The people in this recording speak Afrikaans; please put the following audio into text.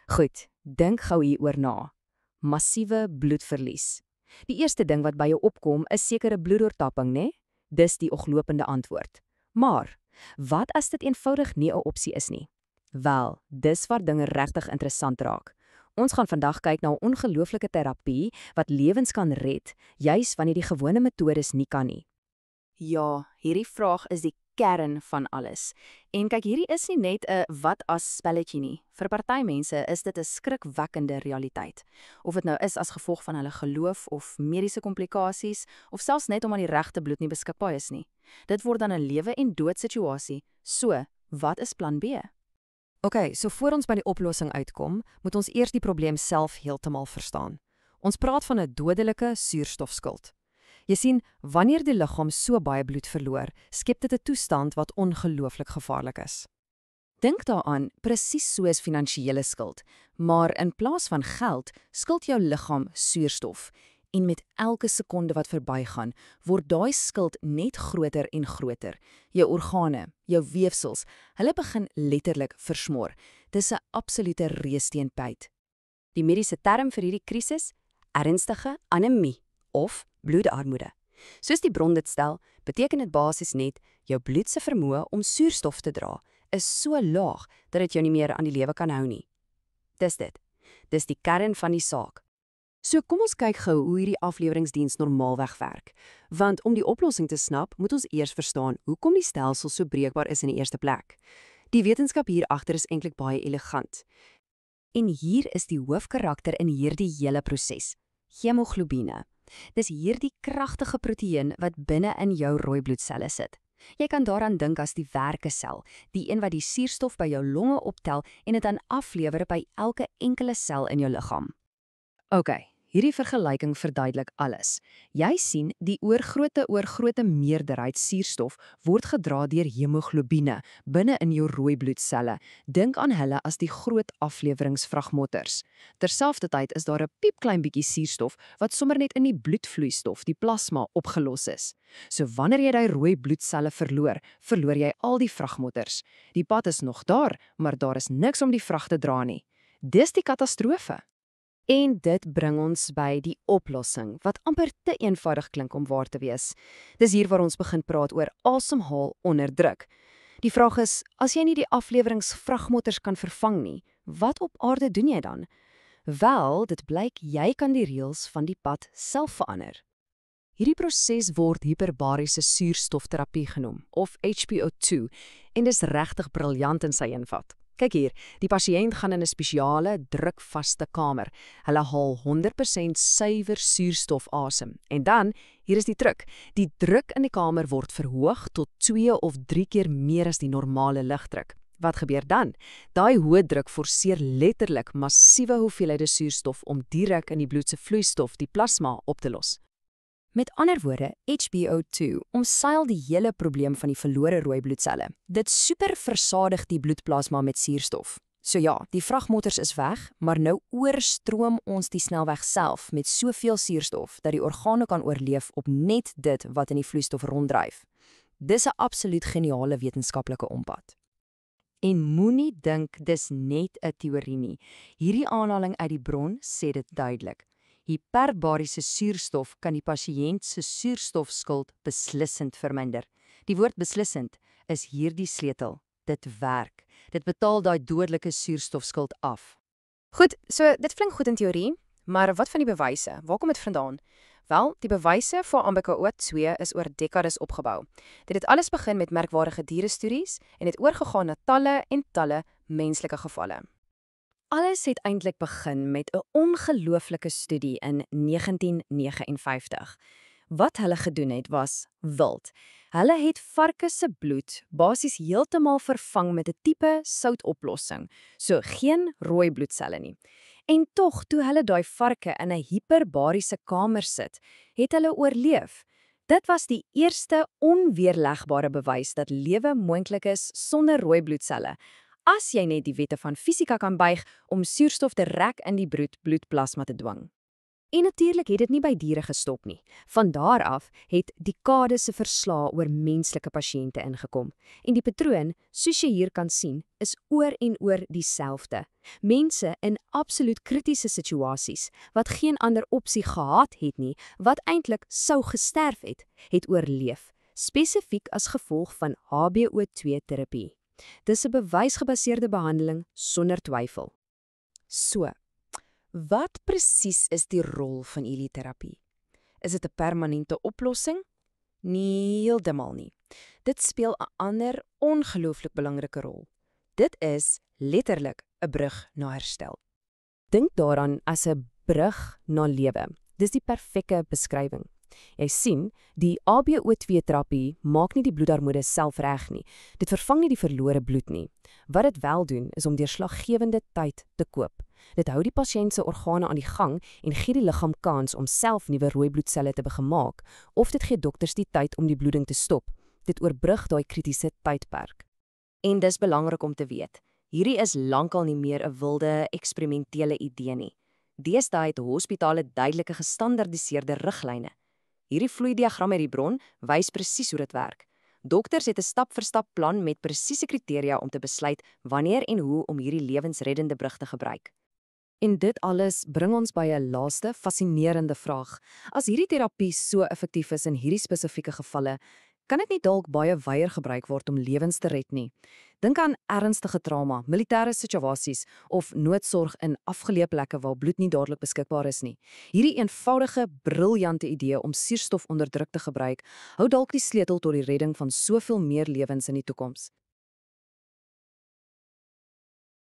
Goed, dink gou hieroor na. Massiewe bloedverlies. Die eerste ding wat by jou opkom is sekere bloedoortapping, né? Dis die oglopende antwoord. Maar, wat as dit eenvoudig nie 'n opsie is nie? Wel, dis waar dinge regtig interessant raak. Ons gaan vandag kyk na 'n ongelooflike terapie wat lewens kan red, juis wanneer die gewone metodes nie kan nie. Ja, hierdie vraag is die kern van alles. En kyk, hierdie is nie net 'n wat as spelletjie nie. Vir party mense is dit 'n skrikwekkende realiteit. Of dit nou is as gevolg van hulle geloof of mediese komplikasies, of selfs net omdat die regte bloed nie beskikbaar is nie. Dit word dan 'n lewe en dood situasie. So, wat is plan B? Okay, so voor ons by die oplossing uitkom, moet ons eers die probleem self heeltemal verstaan. Ons praat van 'n dodelike suurstofskuld. Jy sien, wanneer die liggaam so baie bloed verloor, skep dit 'n toestand wat ongelooflik gevaarlik is. Dink daaraan, presies soos finansiële skuld, maar in plaas van geld, skuld jou liggaam suurstof. En met elke sekonde wat verbygaan, word daai skuld net groter en groter. Jou organe, jou weefsels, hulle begin letterlik versmor. Dis 'n absolute reus teen tyd. Die mediese term vir hierdie krisis, ernstige anemie of bloedarmoede. Soos die bron dit stel, beteken dit basies net jou bloed se vermoë om suurstof te dra is so laag dat dit jou nie meer aan die lewe kan hou nie. Dis dit. Dis die kern van die saak. So kom ons kyk gou hoe hierdie afleweringsdiens normaalweg werk. Want om die oplossing te snap, moet ons eers verstaan hoekom die stelsel so breekbaar is in die eerste plek. Die wetenskap hier agter is eintlik baie elegant. En hier is die hoofkarakter in hierdie hele proses: hemoglobine. Dis hierdie kragtige proteïen wat binne in jou rooi bloedselle sit. Jy kan daaraan dink as die werkesel, die een wat die suurstof by jou longe optel en dit dan aflewer by elke enkele sel in jou liggaam. Okay, hierdie vergelyking verduidelik alles. Jy sien, die oorgrote meerderheid suurstof word gedra deur hemoglobine binne in jou rooi bloedselle. Dink aan hulle as die groot afleweringsvragmotters. Terselfdertyd is daar 'n piepklein bietjie suurstof wat sommer net in die bloedvloeistof, die plasma, opgelos is. So wanneer jy daai rooi bloedselle verloor jy al die vragmotters. Die pad is nog daar, maar daar is niks om die vrag te dra nie. Dis die katastrofe. En dit bring ons by die oplossing, wat amper te eenvoudig klink om waar te wees. Dis hier waar ons begin praat oor asemhaal onder druk. Die vraag is, as jy nie die afleweringsvragmotters kan vervang nie, wat op aarde doen jy dan? Wel, dit blyk jy kan die reëls van die pad self verander. Hierdie proses word hiperbariese suurstofterapie genoem, of HPO2, en dis regtig briljant in sy eenvoud. Kyk hier, die pasiënt gaan in 'n spesiale, drukvaste kamer. Hulle haal 100% suiwer suurstof asem. En dan, hier is die truc, die druk in die kamer word verhoog tot 2 of 3 keer meer as die normale lugdruk. Wat gebeur dan? Daai hoë druk forceer letterlik massiewe hoeveelhede suurstof om direk in die bloed se vloeistof, die plasma, op te los. Met ander woorde, HPO2 omseil die hele probleem van die verlore rooi bloedselle. Dit super versadig die bloedplasma met suurstof. So ja, die vragmotters is weg, maar nou oorstroom ons die snelweg self met soveel suurstof dat die organe kan oorleef op net dit wat in die vloeistof ronddryf. Dis 'n absoluut geniale wetenskaplike ompad. En moenie dink dis net 'n teorie nie. Hierdie aanhaling uit die bron sê dit duidelik. Hiperbariese suurstof kan die pasiënt se suurstofskuld beslissend verminder. Die woord beslissend is hierdie sleutel. Dit werk. Dit betaal daai dodelike suurstofskuld af. Goed, so dit klink goed in teorie, maar wat van die bewyse? Waar kom dit vandaan? Wel, die bewyse vir AMBK-O2 is oor dekades opgebou. Dit het alles begin met merkwaardige dierestudies en het oorgegaan na talle en talle menslike gevalle. Alles het eintlik begin met 'n ongelooflike studie in 1959. Wat hulle gedoen het was wild. Hulle het varke se bloed basies heeltemal vervang met 'n tipe soutoplossing, so geen rooi bloedselle nie. En tog, toe hulle daai varke in 'n hiperbariese kamer sit, het hulle oorleef. Dit was die eerste onweerlegbare bewys dat lewe moontlik is sonder rooi bloedselle. As jy net die wette van fisika kan buig om suurstof direk in die bloedplasma te dwing. En natuurlik het dit nie by diere gestop nie. Van daar af het dekades se verslae oor menslike pasiënte ingekom. En die patroon, soos jy hier kan sien, is oor en oor dieselfde. Mense in absoluut kritiese situasies, wat geen ander opsie gehad het nie, wat eintlik sou gesterf het oorleef, spesifiek as gevolg van HBO2-terapie. Dis 'n bewysgebaseerde behandeling sonder twyfel. So, wat presies is die rol van ilieterapie? Is dit 'n permanente oplossing? Nee, heeltemal nie. Dit speel 'n ander ongelooflik belangrike rol. Dit is letterlik 'n brug na herstel. Dink daaraan as 'n brug na lewe. Dis die perfekte beskrywing. Jy sien, die HBO2-terapie maak nie die bloedarmoede self reg nie. Dit vervang nie die verlore bloed nie. Wat dit wel doen, is om deurslaggewende tyd te koop. Dit hou die pasiënt se organe aan die gang en gee die liggaam kans om self nuwe rooi bloedselle te begin maak, of dit gee dokters die tyd om die bloeding te stop. Dit oorbrug daai kritiese tydperk. En dis belangrik om te weet, hierdie is lankal nie meer 'n wilde, eksperimentele idee nie. Deesdae het hospitale duidelike gestandardiseerde riglyne. Hierdie vloeidiagram uit die bron wys presies hoe dit werk. Dokters het 'n stap-vir-stap plan met presiese kriteria om te besluit wanneer en hoe om hierdie lewensreddende brug te gebruik. En dit alles bring ons by 'n laaste fascinerende vraag. As hierdie terapie so effektief is in hierdie spesifieke gevalle, kan dit nie dalk baie wyer gebruik word om lewens te red nie. Dink aan ernstige trauma, militêre situasies of noodsorg in afgeleë plekke waar bloed nie dadelik beskikbaar is nie. Hierdie eenvoudige, briljante idee om suurstof onderdruk te gebruik, hou dalk die sleutel tot die redding van soveel meer lewens in die toekoms.